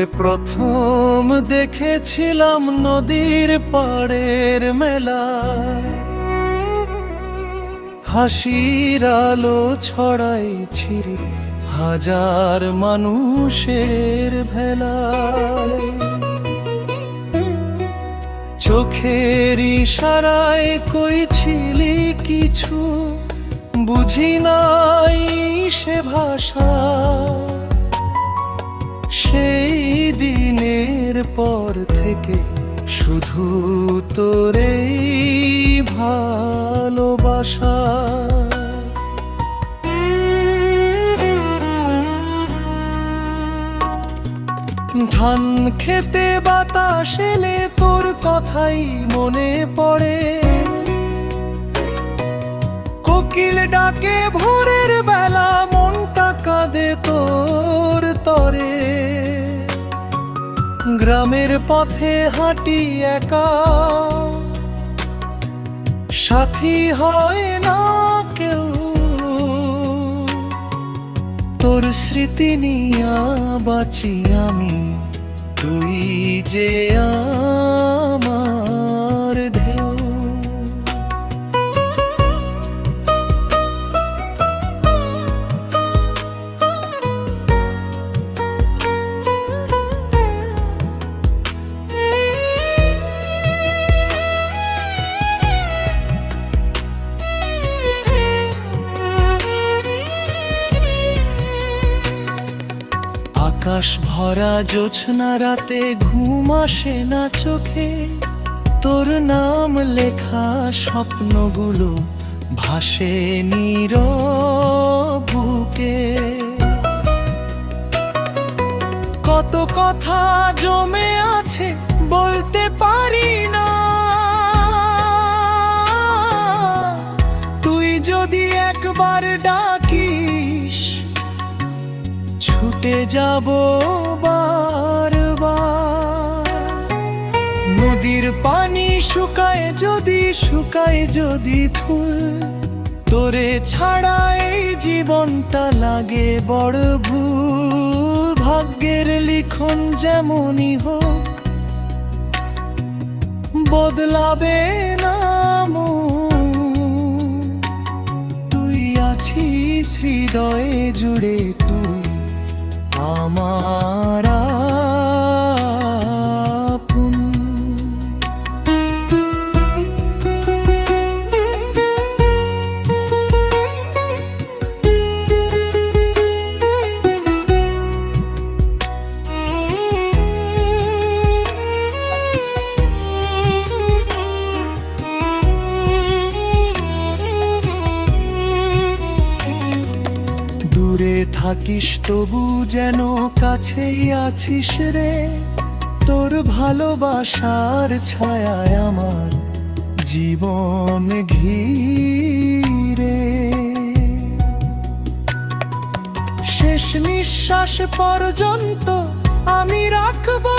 তোরে প্রথম দেখেছিলাম নদীর পাড়ের মেলা, হাসির আলো ছড়াইছিল হাজার মানুষের ভেলায়। চোখের ইশারায় কইছিলি কিছু, বুঝি নাই সে ভাষা। সেই দিনের পর থেকে শুধু তোরেই ভালোবাসা। ধান খেতে বাতাস এলে তোর কথাই মনে পড়ে, কোকিল ডাকে ভোরের বেলা মনটা কাঁদে তোর তরে। গ্রামের পথে হাঁটি একা, সাথী হয় না কেউ। তোর স্মৃতি নিয়া বাঁচি আমি, তুই যে আমার ঢেউ। আকাশ ভরা জোছনা রাতে ঘুম আসে না চোখে, তোর নাম লেখা স্বপ্নগুলো ভাসে নীরব বুকে। কত কথা জমে আছে বলতে পারি না, তুই যদি একবার ডাকিস ছুটে যাব বারবার। নদীর পানি শুকায় যদি ফুল, তোরে ছাড়া এই জীবনটা লাগে বড় ভুল। ভাগ্যের লিখন যেমনই হোক বদলাবে না মন, তুই আছিস হৃদয়ে জুড়ে, তুই আমার আপন। দূরে থাকিস তবু যেন কাছেই আছিস রে, তোর ভালোবাসার ছায়ায় আমার জীবন ঘিরে। শেষ নিঃশ্বাস পর্যন্ত আমি রাখবো